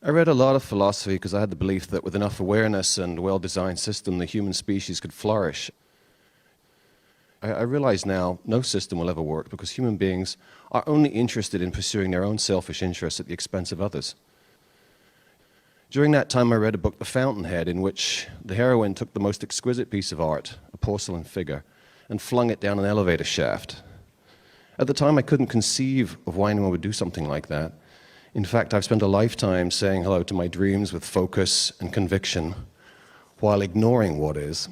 I read a lot of philosophy because I had the belief that with enough awareness and a well-designed system, the human species could flourish. I realize now no system will ever work because human beings are only interested in pursuing their own selfish interests at the expense of others. During that time, I read a book, The Fountainhead, in which the heroine took the most exquisite piece of art, a porcelain figure, and flung it down an elevator shaft. At the time, I couldn't conceive of why anyone would do something like that. In fact, I've spent a lifetime saying hello to my dreams with focus and conviction while ignoring what is.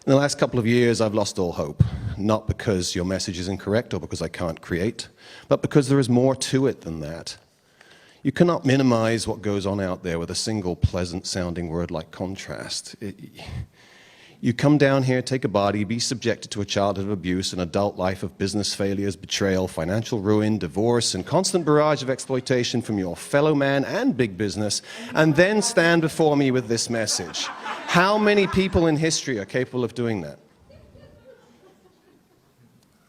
In the last couple of years, I've lost all hope, not because your message is incorrect or because I can't create, but because there is more to it than that. You cannot minimize what goes on out there with a single pleasant-sounding word like contrast. You come down here, take a body, be subjected to a childhood of abuse, an adult life of business failures, betrayal, financial ruin, divorce, and constant barrage of exploitation from your fellow man and big business, and then stand before me with this message. How many people in history are capable of doing that?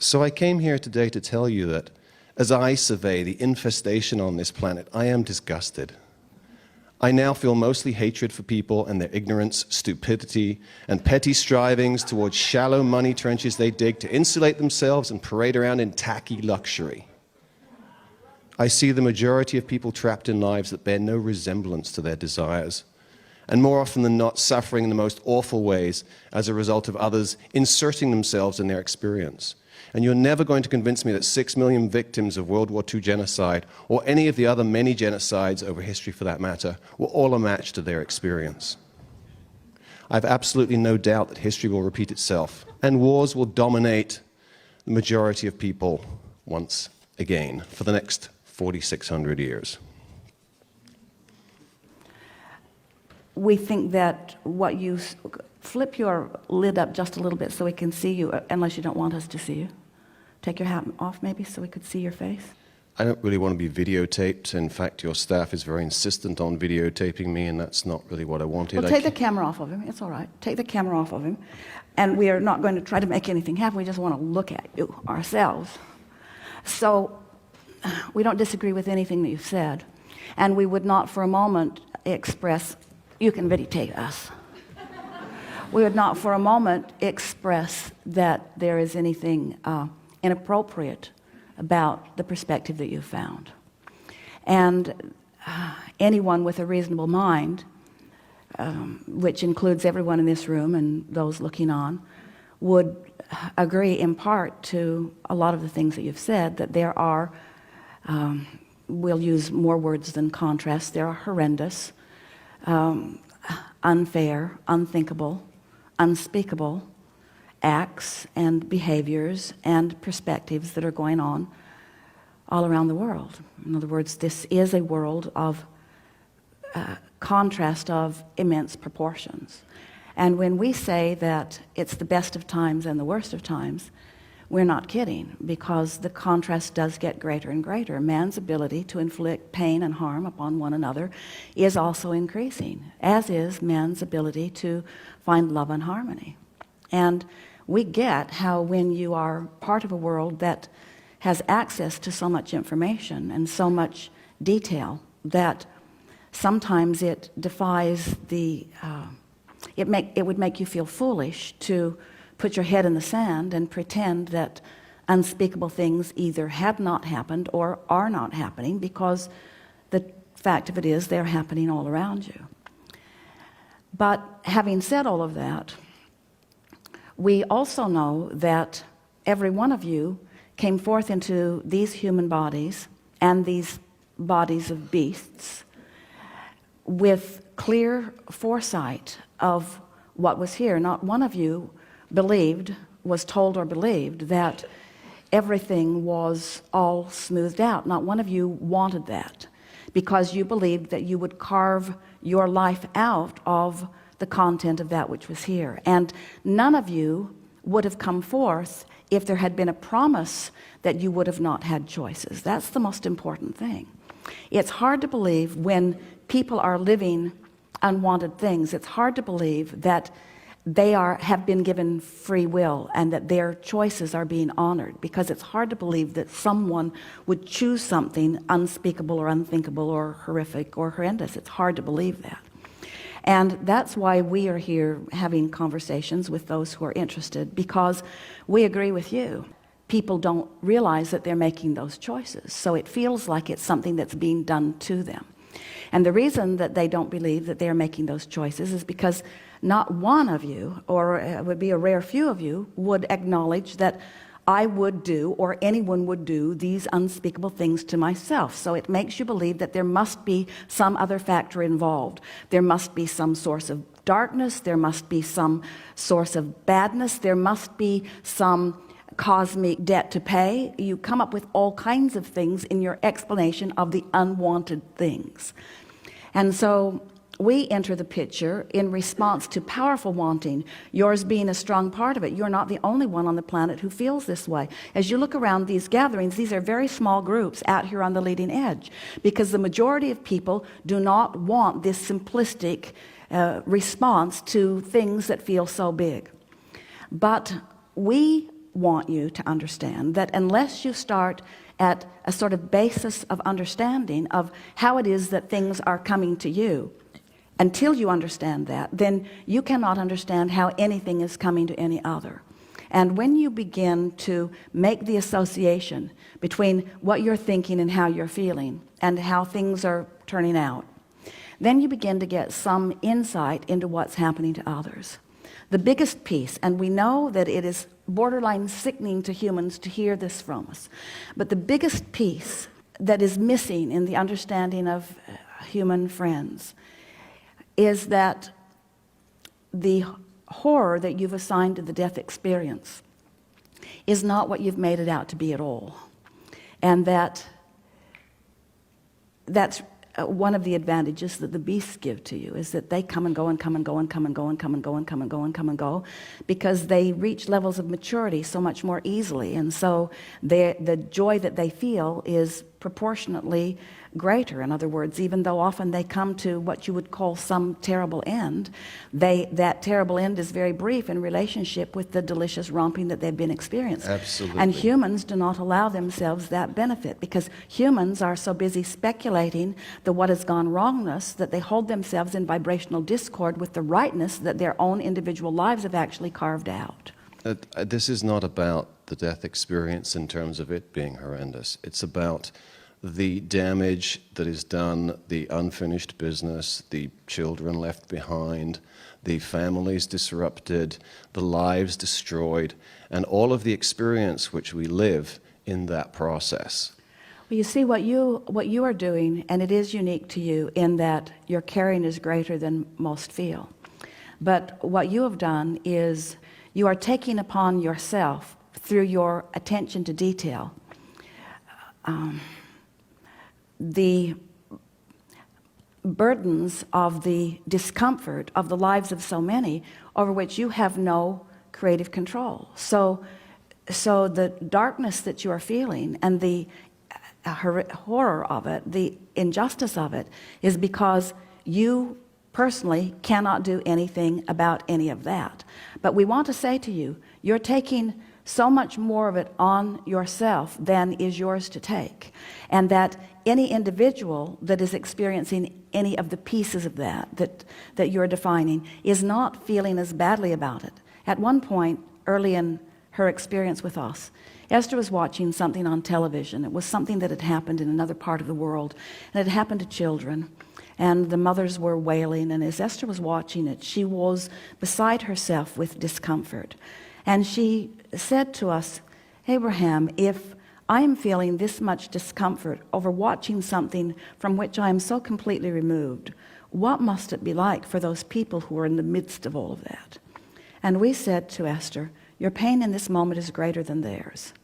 So I came here today to tell you that as I survey the infestation on this planet, I am disgusted. I now feel mostly hatred for people and their ignorance, stupidity, and petty strivings towards shallow money trenches they dig to insulate themselves and parade around in tacky luxury. I see the majority of people trapped in lives that bear no resemblance to their desires, and more often than not suffering in the most awful ways as a result of others inserting themselves in their experience. And you're never going to convince me that 6 million victims of World War II genocide, or any of the other many genocides over history for that matter, were all a match to their experience. I have absolutely no doubt that history will repeat itself, and wars will dominate the majority of people once again for the next 4,600 years. We think that what you... Flip your lid up just a little bit so we can see you, unless you don't want us to see you. Take your hat off maybe so we could see your face. I don't really want to be videotaped. In fact, your staff is very insistent on videotaping me, and that's not really what I wanted. Well, take the camera off of him. It's all right. Take the camera off of him. And we are not going to try to make anything happen. We just want to look at you ourselves. So we don't disagree with anything that you've said. And we would not for a moment express, you can videotape us. We would not for a moment express that there is anything inappropriate about the perspective that you found. And anyone with a reasonable mind, which includes everyone in this room and those looking on, would agree in part to a lot of the things that you've said, that there are, we'll use more words than contrast, there are horrendous, unfair, unthinkable, unspeakable acts and behaviors and perspectives that are going on all around the world. In other words, this is a world of contrast of immense proportions. And when we say that it's the best of times and the worst of times, we're not kidding, because the contrast does get greater and greater. Man's ability to inflict pain and harm upon one another is also increasing, as is man's ability to find love and harmony. And we get how when you are part of a world that has access to so much information and so much detail that sometimes it defies the, it would make you feel foolish to put your head in the sand and pretend that unspeakable things either have not happened or are not happening, because the fact of it is they're happening all around you. But having said all of that, we also know that every one of you came forth into these human bodies and these bodies of beasts with clear foresight of what was here. Not one of you believed, was told or believed that everything was all smoothed out. Not one of you wanted that, because you believed that you would carve your life out of the content of that which was here. And none of you would have come forth if there had been a promise that you would have not had choices. That's the most important thing. It's hard to believe when people are living unwanted things. It's hard to believe that they have been given free will and that their choices are being honored, because it's hard to believe that someone would choose something unspeakable or unthinkable or horrific or horrendous. It's hard to believe that. And that's why we are here having conversations with those who are interested, because we agree with you. People don't realize that they're making those choices, so it feels like it's something that's being done to them. And the reason that they don't believe that they're making those choices is because not one of you, or it would be a rare few of you, would acknowledge that I would do, or anyone would do, these unspeakable things to myself. So it makes you believe that there must be some other factor involved. There must be some source of darkness, there must be some source of badness, there must be some cosmic debt to pay. You come up with all kinds of things in your explanation of the unwanted things. And so we enter the picture in response to powerful wanting, yours being a strong part of it. You're not the only one on the planet who feels this way. As you look around these gatherings, these are very small groups out here on the leading edge, because the majority of people do not want this simplistic response to things that feel so big. But we want you to understand that unless you start at a sort of basis of understanding of how it is that things are coming to you, until you understand that, then you cannot understand how anything is coming to any other. And when you begin to make the association between what you're thinking and how you're feeling and how things are turning out, then you begin to get some insight into what's happening to others. The biggest piece, and we know that it is borderline sickening to humans to hear this from us, but the biggest piece that is missing in the understanding of human friends is that the horror that you've assigned to the death experience is not what you've made it out to be at all. And that's one of the advantages that the beasts give to you, is that they come and go and come and go and come and go and come and go and come and go and come and go, because they reach levels of maturity so much more easily. And so the joy that they feel is proportionately greater. In other words, even though often they come to what you would call some terrible end, that terrible end is very brief in relationship with the delicious romping that they've been experiencing. Absolutely. And humans do not allow themselves that benefit, because humans are so busy speculating the what has gone wrongness that they hold themselves in vibrational discord with the rightness that their own individual lives have actually carved out. This is not about the death experience in terms of it being horrendous. It's about the damage that is done, the unfinished business, the children left behind, the families disrupted, the lives destroyed, and all of the experience which we live in that process. Well, you see, what you are doing, and it is unique to you in that your caring is greater than most feel. But what you have done is you are taking upon yourself, through your attention to detail, the burdens of the discomfort of the lives of so many over which you have no creative control. So the darkness that you are feeling and the horror of it, the injustice of it, is because you personally cannot do anything about any of that. But we want to say to you, you're taking so much more of it on yourself than is yours to take, and that any individual that is experiencing any of the pieces of that you're defining is not feeling as badly about it. At one point early in her experience with us, Esther was watching something on television. It was something that had happened in another part of the world, and it happened to children, and the mothers were wailing, and as Esther was watching it, she was beside herself with discomfort. And she said to us, Abraham, if I am feeling this much discomfort over watching something from which I am so completely removed, what must it be like for those people who are in the midst of all of that? And we said to Esther, your pain in this moment is greater than theirs,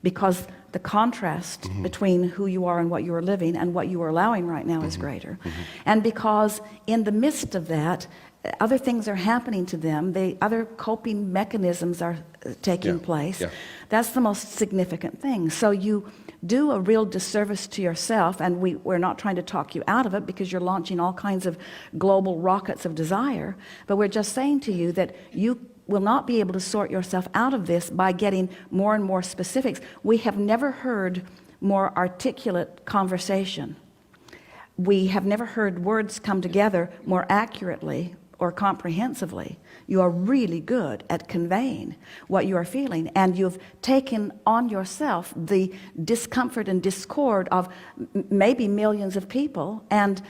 because the contrast between who you are and what you are living and what you are allowing right now is greater. And because in the midst of that, other things are happening to them, other coping mechanisms are taking place. That's the most significant thing. So you do a real disservice to yourself, and we're not trying to talk you out of it because you're launching all kinds of global rockets of desire, but we're just saying to you that you will not be able to sort yourself out of this by getting more and more specifics. We have never heard more articulate conversation. We have never heard words come together more accurately or comprehensively. You are really good at conveying what you are feeling, and you've taken on yourself the discomfort and discord of maybe millions of people and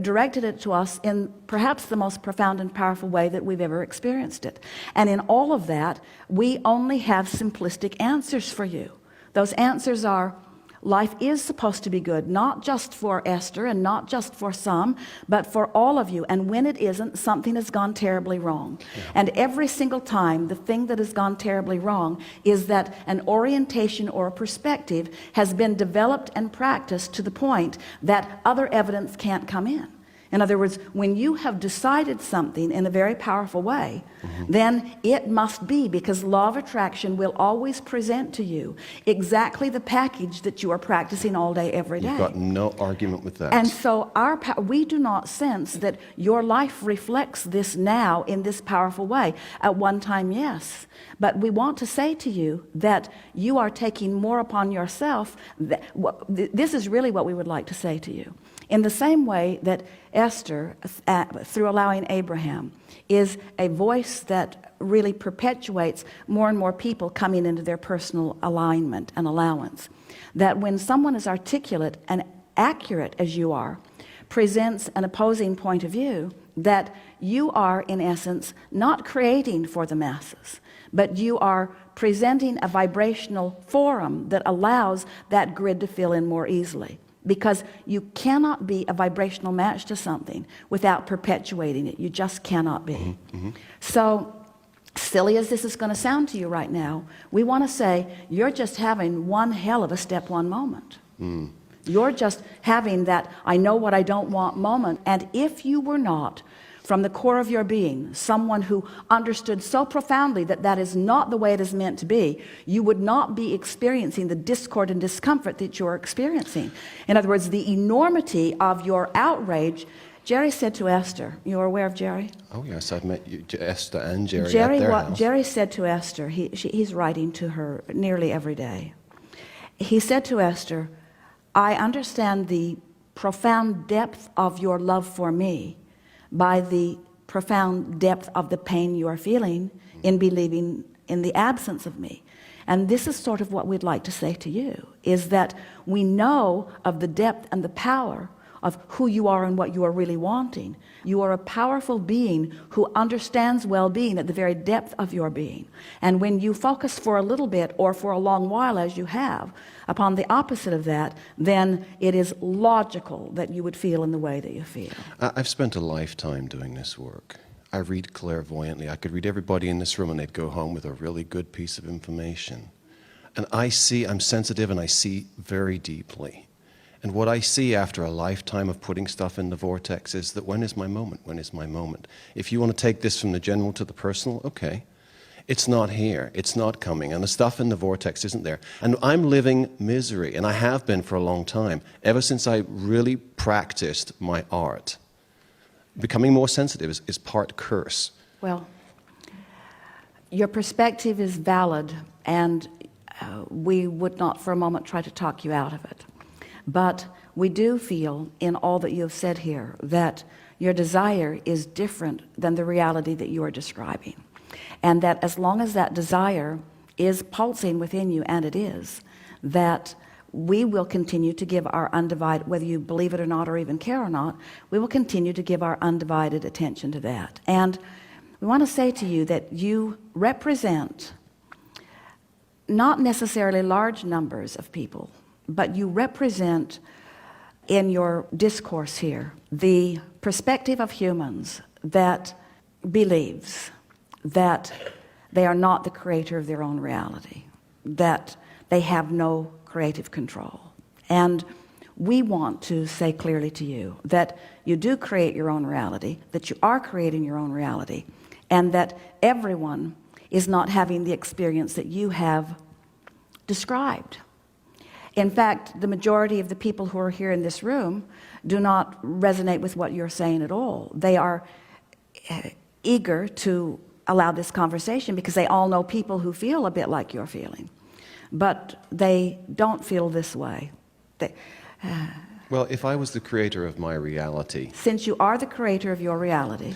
directed it to us in perhaps the most profound and powerful way that we've ever experienced it. And in all of that, we only have simplistic answers for you. Those answers are, life is supposed to be good, not just for Esther and not just for some, but for all of you. And when it isn't, something has gone terribly wrong. Yeah. And every single time, the thing that has gone terribly wrong is that an orientation or a perspective has been developed and practiced to the point that other evidence can't come in. In other words, when you have decided something in a very powerful way, then it must be, because law of attraction will always present to you exactly the package that you are practicing all day, every day. You've got no argument with that. And so we do not sense that your life reflects this now in this powerful way. At one time, yes. But we want to say to you that you are taking more upon yourself. This is really what we would like to say to you. In the same way that Esther, through allowing Abraham, is a voice that really perpetuates more and more people coming into their personal alignment and allowance. That when someone is articulate and accurate as you are, presents an opposing point of view, that you are, in essence, not creating for the masses, but you are presenting a vibrational forum that allows that grid to fill in more easily. Because you cannot be a vibrational match to something without perpetuating it. You just cannot be. So, silly as this is going to sound to you right now, we want to say you're just having one hell of a step one moment. You're just having that I know what I don't want moment. And if you were not, from the core of your being, someone who understood so profoundly that that is not the way it is meant to be, you would not be experiencing the discord and discomfort that you're experiencing. In other words, the enormity of your outrage. Jerry said to Esther, you're aware of Jerry? Oh yes, I've met you, Esther and Jerry at their house. Jerry said to Esther, he's writing to her nearly every day. He said to Esther, I understand the profound depth of your love for me by the profound depth of the pain you are feeling in believing in the absence of me. And this is sort of what we'd like to say to you, is that we know of the depth and the power of who you are and what you are really wanting. You are a powerful being who understands well-being at the very depth of your being. And when you focus for a little bit or for a long while, as you have, upon the opposite of that, then it is logical that you would feel in the way that you feel. I've spent a lifetime doing this work. I read clairvoyantly. I could read everybody in this room and they'd go home with a really good piece of information. And I'm sensitive and I see very deeply. And what I see after a lifetime of putting stuff in the vortex is that when is my moment? When is my moment? If you want to take this from the general to the personal, okay. It's not here. It's not coming. And the stuff in the vortex isn't there. And I'm living misery, and I have been for a long time, ever since I really practiced my art. Becoming more sensitive is part curse. Well, your perspective is valid, and we would not for a moment try to talk you out of it. But we do feel in all that you have said here that your desire is different than the reality that you are describing. And that as long as that desire is pulsing within you, and it is, that we will continue to give our undivided, whether you believe it or not or even care or not, we will continue to give our undivided attention to that. And we want to say to you that you represent not necessarily large numbers of people, but you represent in your discourse here the perspective of humans that believes that they are not the creator of their own reality, that they have no creative control. And we want to say clearly to you that you do create your own reality, that you are creating your own reality, and that everyone is not having the experience that you have described. In fact, the majority of the people who are here in this room do not resonate with what you're saying at all. They are eager to allow this conversation because they all know people who feel a bit like you're feeling, but they don't feel this way. Well, if I was the creator of my reality, Since you are the creator of your reality,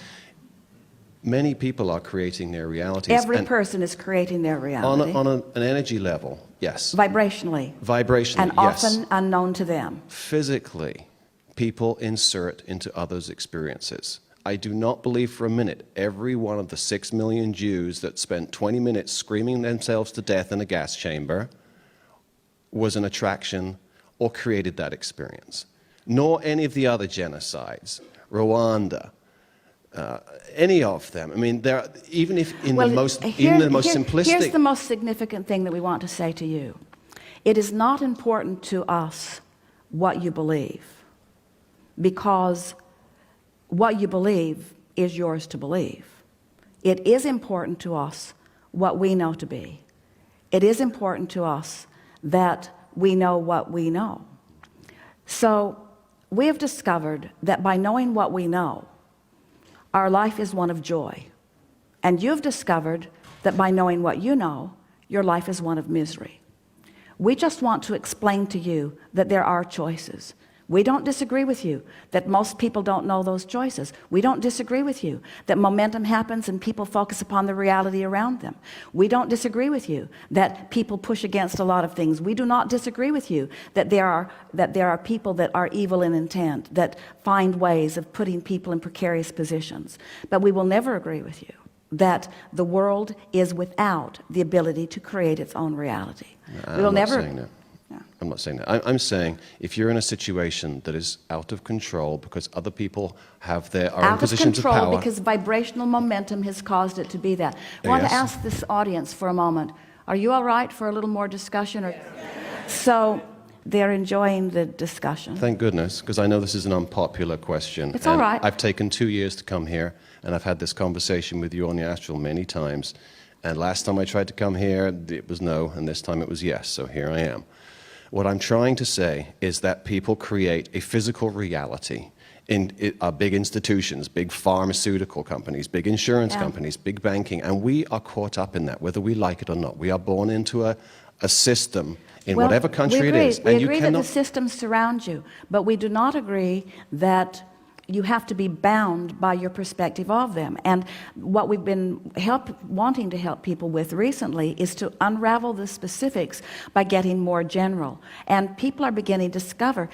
many people are creating their realities. every person is creating their reality. On an energy level, yes. Vibrationally. Vibrationally, and yes. often unknown to them. Physically, people insert into others' experiences. I do not believe for a minute every one of the 6 million Jews that spent 20 minutes screaming themselves to death in a gas chamber was an attraction or created that experience. Nor any of the other genocides, Rwanda, any of them. I mean, there, even if in the most simplistic. Here's the most significant thing that we want to say to you. It is not important to us what you believe, because what you believe is yours to believe. It is important to us what we know to be. It is important to us that we know what we know. So we have discovered that by knowing what we know, our life is one of joy. And you've discovered that by knowing what you know, your life is one of misery. We just want to explain to you that there are choices. We don't disagree with you that most people don't know those choices. We don't disagree with you that momentum happens and people focus upon the reality around them. We don't disagree with you that people push against a lot of things. We do not disagree with you that there are people that are evil in intent, that find ways of putting people in precarious positions. But we will never agree with you that the world is without the ability to create its own reality. We will never. I'm not saying that. I'm saying if you're in a situation that is out of control because other people are in positions of power. Out of control because vibrational momentum has caused it to be that. I want to ask this audience for a moment. Are you all right for a little more discussion? Or? So they're enjoying the discussion. Thank goodness, because I know this is an unpopular question. It's all right. I've taken 2 years to come here, and I've had this conversation with you on the astral many times. And last time I tried to come here, it was no, and this time it was yes. So here I am. What I'm trying to say is that people create a physical reality in big institutions, big pharmaceutical companies, big insurance companies, big banking, and we are caught up in that, whether we like it or not. We are born into a system in whatever country it is. We agree that the systems surround you, but we do not agree that you have to be bound by your perspective of them. And what we've been wanting to help people with recently is to unravel the specifics by getting more general. And people are beginning to discover,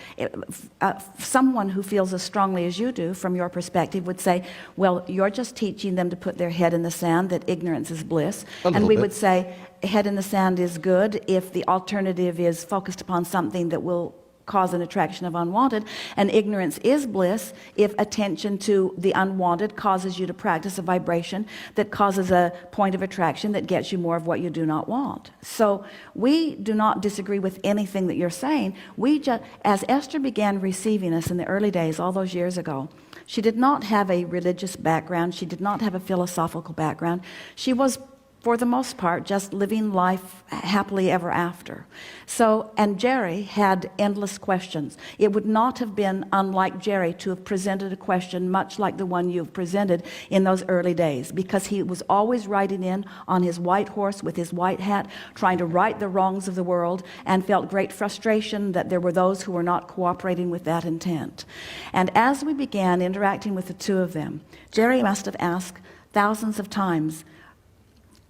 someone who feels as strongly as you do from your perspective would say, well, you're just teaching them to put their head in the sand, that ignorance is bliss. And we would say, head in the sand is good if the alternative is focused upon something that will cause an attraction of unwanted, and ignorance is bliss if attention to the unwanted causes you to practice a vibration that causes a point of attraction that gets you more of what you do not want. So we do not disagree with anything that you're saying. We just, as Esther began receiving us in the early days, all those years ago, she did not have a religious background. She did not have a philosophical background. She was, for the most part, just living life happily ever after. So, and Jerry had endless questions. It would not have been unlike Jerry to have presented a question much like the one you've presented in those early days, because he was always riding in on his white horse with his white hat, trying to right the wrongs of the world, and felt great frustration that there were those who were not cooperating with that intent. And as we began interacting with the two of them, Jerry must have asked thousands of times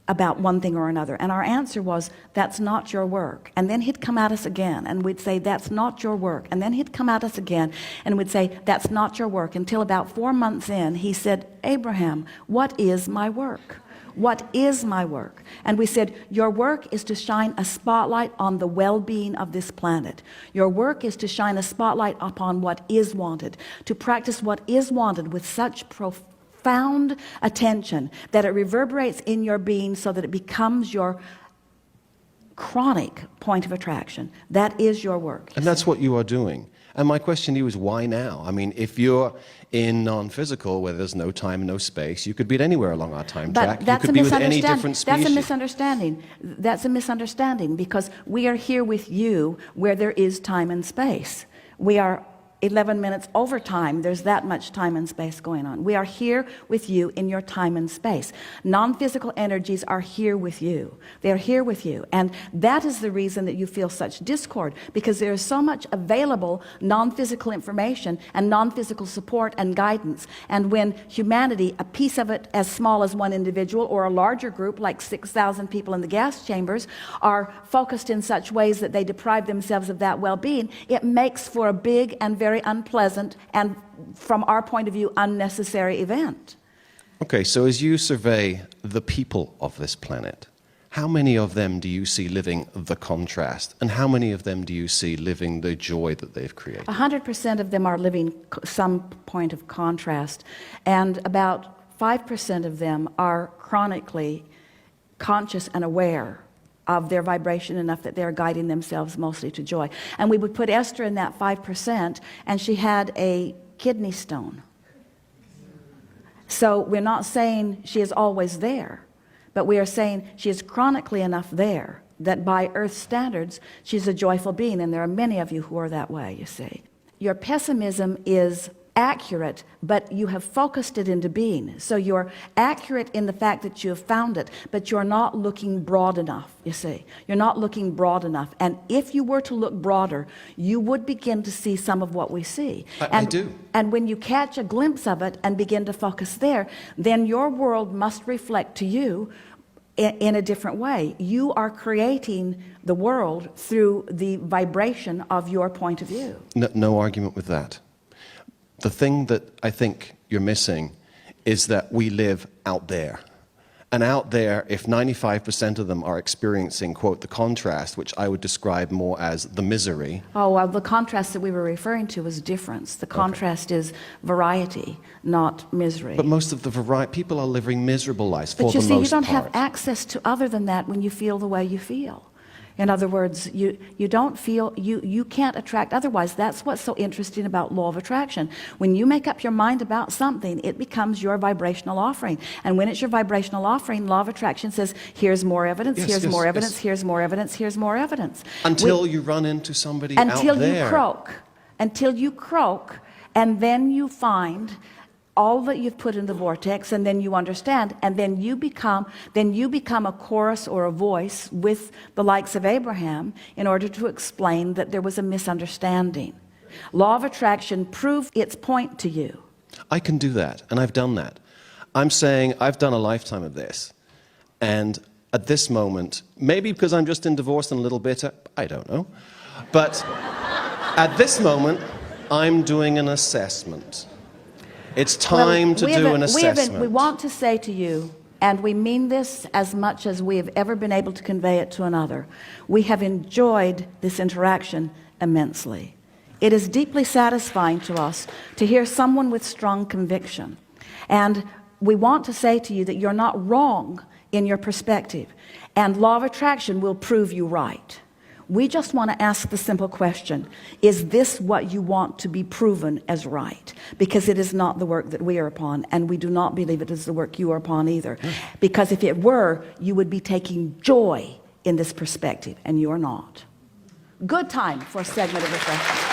about one thing or another, and our answer was, that's not your work. And then he'd come at us again, and we'd say, that's not your work. And then he'd come at us again, and we'd say, that's not your work. Until about 4 months in, he said, Abraham, what is my work? What is my work? And we said, your work is to shine a spotlight on the well-being of this planet. Your work is to shine a spotlight upon what is wanted, to practice what is wanted with such profound attention that it reverberates in your being so that it becomes your chronic point of attraction. That is your work. And that's what you are doing. And my question to you is, why now? I mean, if you're in non-physical, where there's no time, no space, you could be anywhere along our time track. You could be with any different species. That's a misunderstanding. That's a misunderstanding, because we are here with you where there is time and space. We are 11 minutes over time. There's that much time and space going on. We are here with you in your time and space. Non-physical energies are here with you. They're here with you. And that is the reason that you feel such discord, because there is so much available non-physical information and non-physical support and guidance. And when humanity, a piece of it as small as one individual, or a larger group like 6,000 people in the gas chambers, are focused in such ways that they deprive themselves of that well-being, it makes for a big and very unpleasant and, from our point of view, unnecessary event. Okay, so as you survey the people of this planet, how many of them do you see living the contrast? And how many of them do you see living the joy that they've created? 100% of them are living some point of contrast, and about 5% of them are chronically conscious and aware of their vibration enough that they're guiding themselves mostly to joy. And we would put Esther in that 5%, and she had a kidney stone. So we're not saying she is always there, but we are saying she is chronically enough there that by Earth standards, she's a joyful being, and there are many of you who are that way, you see. Your pessimism is accurate, but you have focused it into being. So you're accurate in the fact that you have found it, but you're not looking broad enough, you see. You're not looking broad enough. And if you were to look broader, you would begin to see some of what we see. I do. And when you catch a glimpse of it and begin to focus there, then your world must reflect to you in a different way. You are creating the world through the vibration of your point of view. No argument with that. The thing that I think you're missing is that we live out there. And out there, if 95% of them are experiencing, quote, the contrast, which I would describe more as the misery. Oh, well, the contrast that we were referring to was difference. The contrast is variety, not misery. But most of the people are living miserable lives for the most part. But you see, you don't have access to other than that when you feel the way you feel. In other words, you don't feel, you can't attract otherwise. That's what's so interesting about law of attraction. When you make up your mind about something, it becomes your vibrational offering. And when it's your vibrational offering, law of attraction says, here's more evidence, here's more evidence, here's more evidence, here's more evidence. Until you run into somebody out there. Until you croak, and then you find all that you've put in the vortex, and then you understand, and then you become a chorus or a voice with the likes of Abraham in order to explain that there was a misunderstanding. Law of attraction proved its point to you. I can do that, and I've done that. I'm saying I've done a lifetime of this, and at this moment, maybe because I'm just in divorce and a little bitter, I don't know, but at this moment, I'm doing an assessment. It's time to do an assessment. We want to say to you, and we mean this as much as we have ever been able to convey it to another, we have enjoyed this interaction immensely. It is deeply satisfying to us to hear someone with strong conviction. And we want to say to you that you're not wrong in your perspective, and law of attraction will prove you right. We just want to ask the simple question, is this what you want to be proven as right? Because it is not the work that we are upon, and we do not believe it is the work you are upon either. Because if it were, you would be taking joy in this perspective, and you're not. Good time for a segment of reflection.